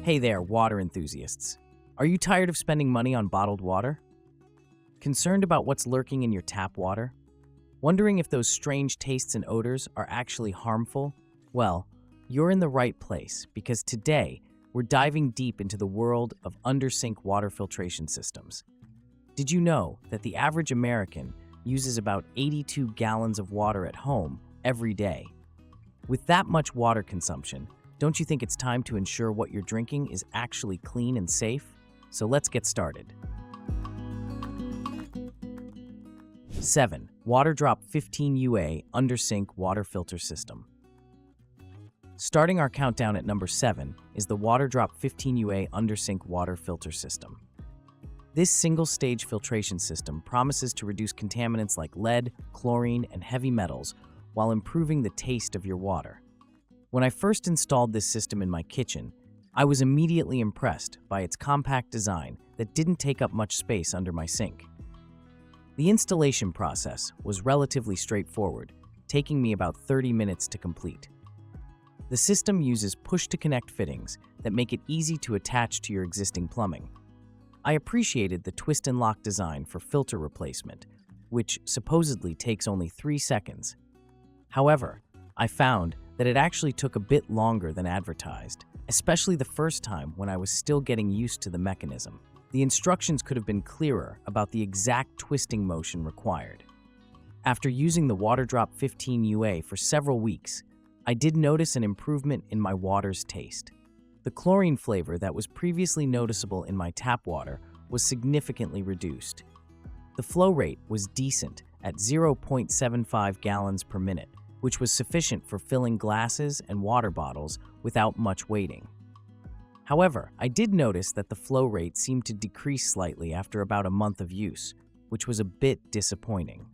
Hey there, water enthusiasts. Are you tired of spending money on bottled water? Concerned about what's lurking in your tap water? Wondering if those strange tastes and odors are actually harmful? Well, you're in the right place because today we're diving deep into the world of under-sink water filtration systems. Did you know that the average American uses about 82 gallons of water at home every day? With that much water consumption, don't you think it's time to ensure what you're drinking is actually clean and safe? So let's get started. 7. Waterdrop 15UA Under-Sink Water Filter System. Starting our countdown at number 7 is the Waterdrop 15UA Under-Sink Water Filter System. This single-stage filtration system promises to reduce contaminants like lead, chlorine, and heavy metals while improving the taste of your water. When I first installed this system in my kitchen, I was immediately impressed by its compact design that didn't take up much space under my sink. The installation process was relatively straightforward, taking me about 30 minutes to complete. The system uses push-to-connect fittings that make it easy to attach to your existing plumbing. I appreciated the twist and lock design for filter replacement, which supposedly takes only 3 seconds. However, I found that it actually took a bit longer than advertised, especially the first time when I was still getting used to the mechanism. The instructions could have been clearer about the exact twisting motion required. After using the Waterdrop 15UA for several weeks, I did notice an improvement in my water's taste. The chlorine flavor that was previously noticeable in my tap water was significantly reduced. The flow rate was decent at 0.75 gallons per minute, which was sufficient for filling glasses and water bottles without much waiting. However, I did notice that the flow rate seemed to decrease slightly after about a month of use, which was a bit disappointing.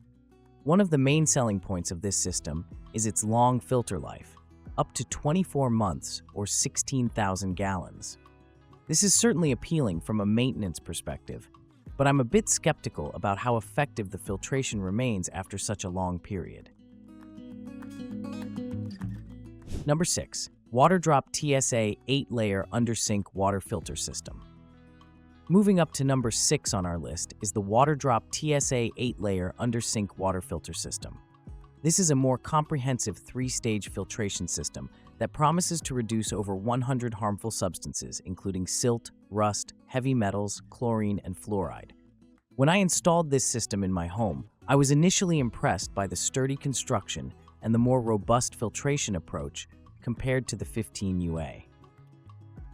One of the main selling points of this system is its long filter life, up to 24 months or 16,000 gallons. This is certainly appealing from a maintenance perspective, but I'm a bit skeptical about how effective the filtration remains after such a long period. Number 6. Waterdrop TSA 8-Layer Under-Sink Water Filter System. Moving up to number 6 on our list is the Waterdrop TSA 8-Layer Under-Sink Water Filter System. This is a more comprehensive 3-stage filtration system that promises to reduce over 100 harmful substances, including silt, rust, heavy metals, chlorine, and fluoride. When I installed this system in my home, I was initially impressed by the sturdy construction and the more robust filtration approach compared to the 15UA.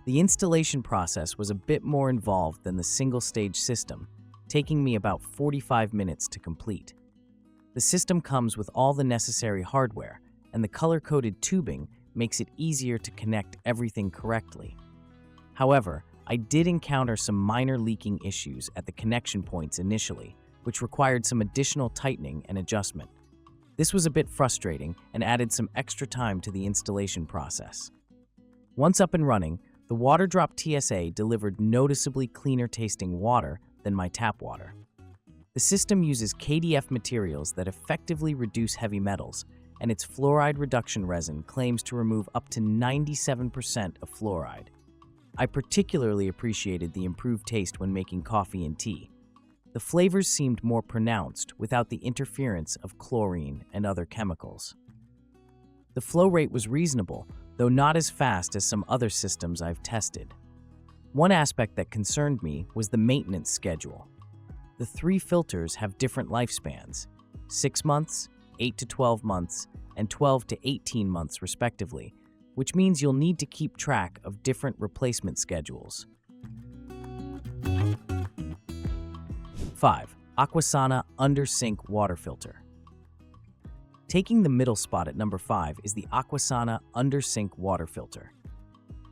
The installation process was a bit more involved than the single-stage system, taking me about 45 minutes to complete. The system comes with all the necessary hardware, and the color-coded tubing makes it easier to connect everything correctly. However, I did encounter some minor leaking issues at the connection points initially, which required some additional tightening and adjustment. This was a bit frustrating and added some extra time to the installation process. Once up and running, the Waterdrop TSA delivered noticeably cleaner tasting water than my tap water. The system uses KDF materials that effectively reduce heavy metals, and its fluoride reduction resin claims to remove up to 97% of fluoride. I particularly appreciated the improved taste when making coffee and tea. The flavors seemed more pronounced without the interference of chlorine and other chemicals. The flow rate was reasonable, though not as fast as some other systems I've tested. One aspect that concerned me was the maintenance schedule. The 3 filters have different lifespans: 6 months, 8 to 12 months, and 12 to 18 months respectively, which means you'll need to keep track of different replacement schedules. 5. Aquasana Under-Sink Water Filter. Taking the middle spot at number 5 is the Aquasana Under-Sink Water Filter.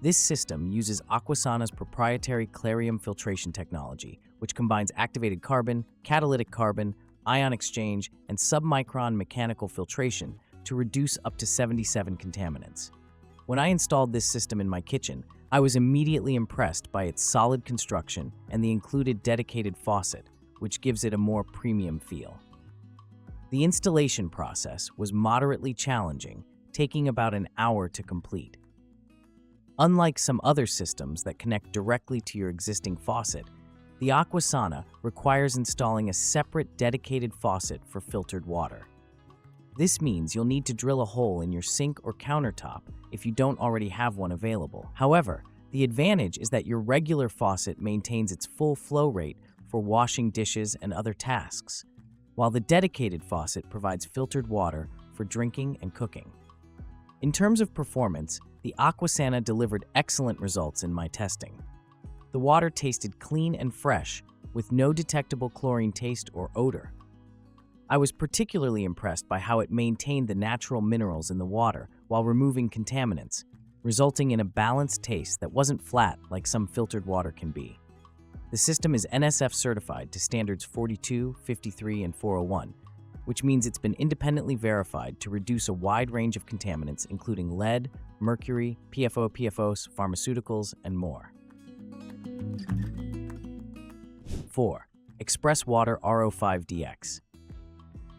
This system uses Aquasana's proprietary Clarium filtration technology, which combines activated carbon, catalytic carbon, ion exchange, and submicron mechanical filtration to reduce up to 77 contaminants. When I installed this system in my kitchen, I was immediately impressed by its solid construction and the included dedicated faucet, which gives it a more premium feel. The installation process was moderately challenging, taking about an hour to complete. Unlike some other systems that connect directly to your existing faucet, the Aquasana requires installing a separate dedicated faucet for filtered water. This means you'll need to drill a hole in your sink or countertop if you don't already have one available. However, the advantage is that your regular faucet maintains its full flow rate for washing dishes and other tasks, while the dedicated faucet provides filtered water for drinking and cooking. In terms of performance, the Aquasana delivered excellent results in my testing. The water tasted clean and fresh, with no detectable chlorine taste or odor. I was particularly impressed by how it maintained the natural minerals in the water while removing contaminants, resulting in a balanced taste that wasn't flat like some filtered water can be. The system is NSF certified to standards 42, 53, and 401, which means it's been independently verified to reduce a wide range of contaminants including lead, mercury, PFO, PFOS, pharmaceuticals, and more. 4. Express Water RO5DX.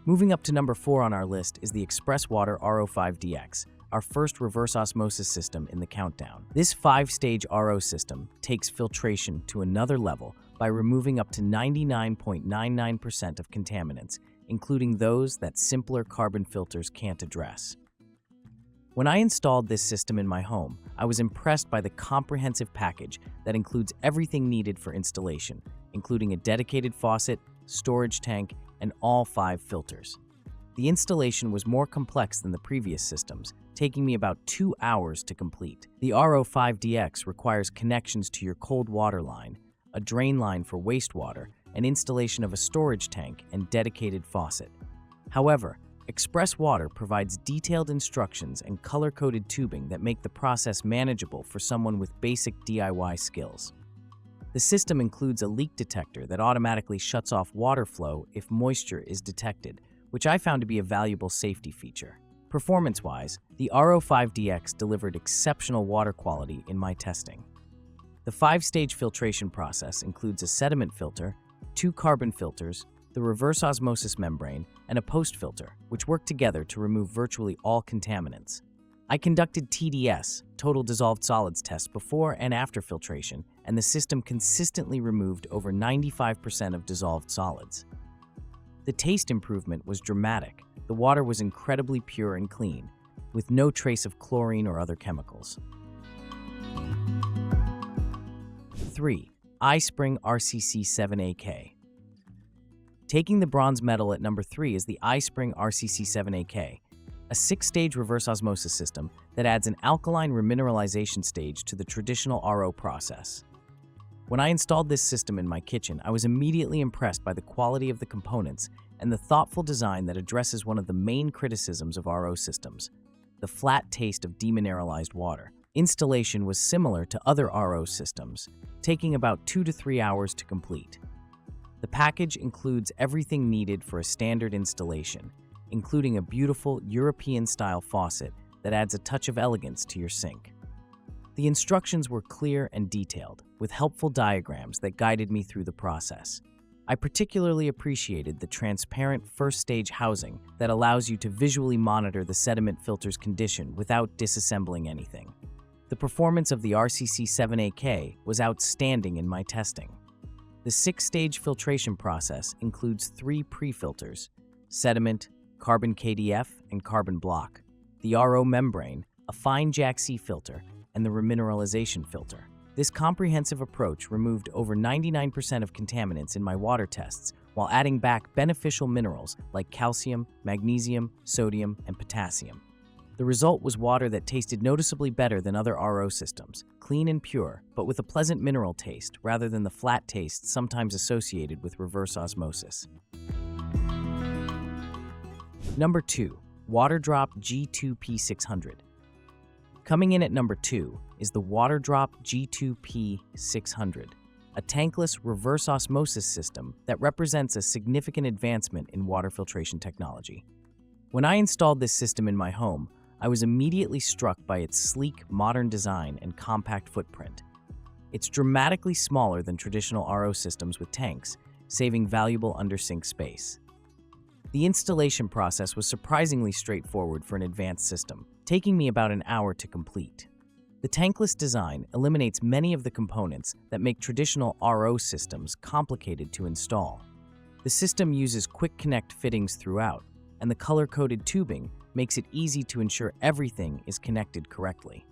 Moving up to number 4 on our list is the Express Water RO5DX, our first reverse osmosis system in the countdown. This 5-stage RO system takes filtration to another level by removing up to 99.99% of contaminants, including those that simpler carbon filters can't address. When I installed this system in my home, I was impressed by the comprehensive package that includes everything needed for installation, including a dedicated faucet, storage tank, and all 5 filters. The installation was more complex than the previous systems, taking me about 2 hours to complete. The RO5DX requires connections to your cold water line, a drain line for wastewater, and installation of a storage tank and dedicated faucet. However, Express Water provides detailed instructions and color-coded tubing that make the process manageable for someone with basic DIY skills. The system includes a leak detector that automatically shuts off water flow if moisture is detected, which I found to be a valuable safety feature. Performance-wise, the RO5DX delivered exceptional water quality in my testing. The 5-stage filtration process includes a sediment filter, 2 carbon filters, the reverse osmosis membrane, and a post filter, which work together to remove virtually all contaminants. I conducted TDS, total dissolved solids tests before and after filtration, and the system consistently removed over 95% of dissolved solids. The taste improvement was dramatic. The water was incredibly pure and clean, with no trace of chlorine or other chemicals. 3. iSpring RCC7AK. Taking the bronze medal at number 3 is the iSpring RCC7AK, a 6-stage reverse osmosis system that adds an alkaline remineralization stage to the traditional RO process. When I installed this system in my kitchen, I was immediately impressed by the quality of the components and the thoughtful design that addresses one of the main criticisms of RO systems, the flat taste of demineralized water. Installation was similar to other RO systems, taking about 2 to 3 hours to complete. The package includes everything needed for a standard installation, including a beautiful European-style faucet that adds a touch of elegance to your sink. The instructions were clear and detailed, with helpful diagrams that guided me through the process. I particularly appreciated the transparent first-stage housing that allows you to visually monitor the sediment filter's condition without disassembling anything. The performance of the RCC7AK was outstanding in my testing. The 6-stage filtration process includes 3 pre-filters: sediment, carbon KDF, and carbon block, the RO membrane, a fine Jack C filter, and the remineralization filter. This comprehensive approach removed over 99% of contaminants in my water tests while adding back beneficial minerals like calcium, magnesium, sodium, and potassium. The result was water that tasted noticeably better than other RO systems, clean and pure, but with a pleasant mineral taste rather than the flat taste sometimes associated with reverse osmosis. Number 2. Waterdrop G2P600. Coming in at number 2 is the Waterdrop G3P600, a tankless reverse osmosis system that represents a significant advancement in water filtration technology. When I installed this system in my home, I was immediately struck by its sleek, modern design and compact footprint. It's dramatically smaller than traditional RO systems with tanks, saving valuable under-sink space. The installation process was surprisingly straightforward for an advanced system, taking me about an hour to complete. The The tankless design eliminates many of the components that make traditional RO systems complicated to install. The system uses quick connect fittings throughout, and the color-coded tubing makes it easy to ensure everything is connected correctly.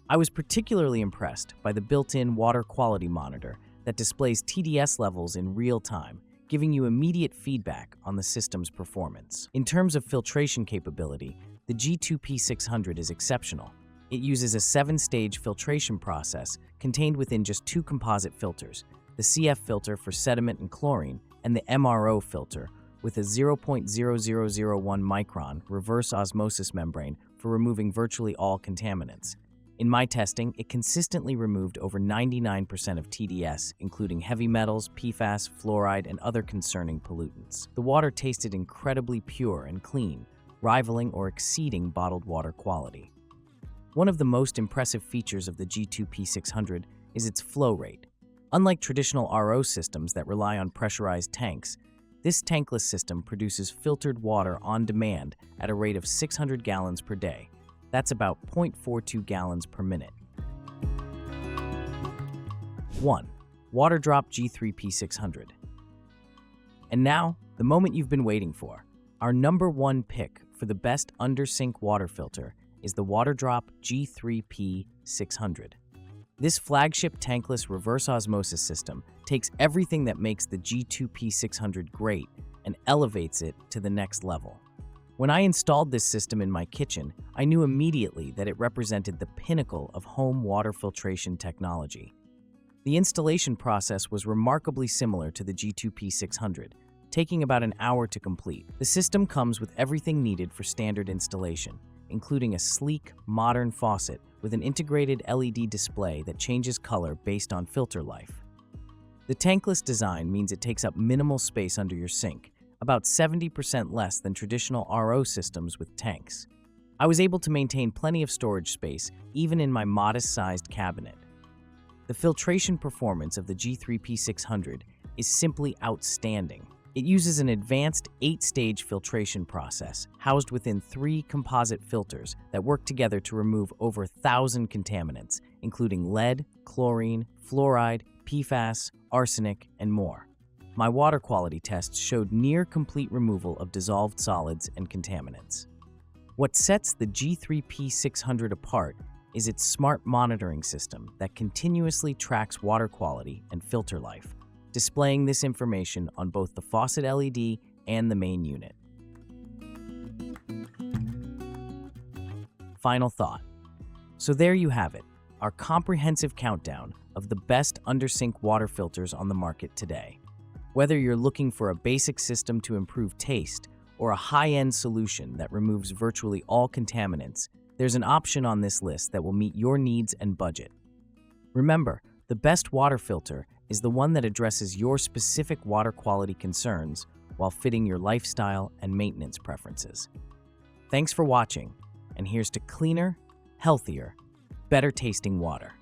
I was particularly impressed by the built-in water quality monitor that displays TDS levels in real time, giving you immediate feedback on the system's performance. In terms of filtration capability, the G2P600 is exceptional. It uses a 7-stage filtration process contained within just 2 composite filters, the CF filter for sediment and chlorine, and the MRO filter with a 0.0001 micron reverse osmosis membrane for removing virtually all contaminants. In my testing, it consistently removed over 99% of TDS, including heavy metals, PFAS, fluoride, and other concerning pollutants. The water tasted incredibly pure and clean, rivaling or exceeding bottled water quality. One of the most impressive features of the G2P600 is its flow rate. Unlike traditional RO systems that rely on pressurized tanks, this tankless system produces filtered water on demand at a rate of 600 gallons per day. That's about 0.42 gallons per minute. 1. Waterdrop G3P600. And now, the moment you've been waiting for. Our #1 pick for the best under-sink water filter is the Waterdrop G3P600. This flagship tankless reverse osmosis system takes everything that makes the G2P600 great and elevates it to the next level. When I installed this system in my kitchen, I knew immediately that it represented the pinnacle of home water filtration technology. The installation process was remarkably similar to the G2P600, taking about an hour to complete. The system comes with everything needed for standard installation, including a sleek, modern faucet with an integrated LED display that changes color based on filter life. The tankless design means it takes up minimal space under your sink, about 70% less than traditional RO systems with tanks. I was able to maintain plenty of storage space even in my modest-sized cabinet. The filtration performance of the G3P600 is simply outstanding. It uses an advanced 8-stage filtration process housed within 3 composite filters that work together to remove over 1,000 contaminants, including lead, chlorine, fluoride, PFAS, arsenic, and more. My water quality tests showed near-complete removal of dissolved solids and contaminants. What sets the G3P600 apart is its smart monitoring system that continuously tracks water quality and filter life, displaying this information on both the faucet LED and the main unit. Final thought. So there you have it, our comprehensive countdown of the best under-sink water filters on the market today. Whether you're looking for a basic system to improve taste or a high-end solution that removes virtually all contaminants, there's an option on this list that will meet your needs and budget. Remember, the best water filter is the one that addresses your specific water quality concerns while fitting your lifestyle and maintenance preferences. Thanks for watching, and here's to cleaner, healthier, better tasting water.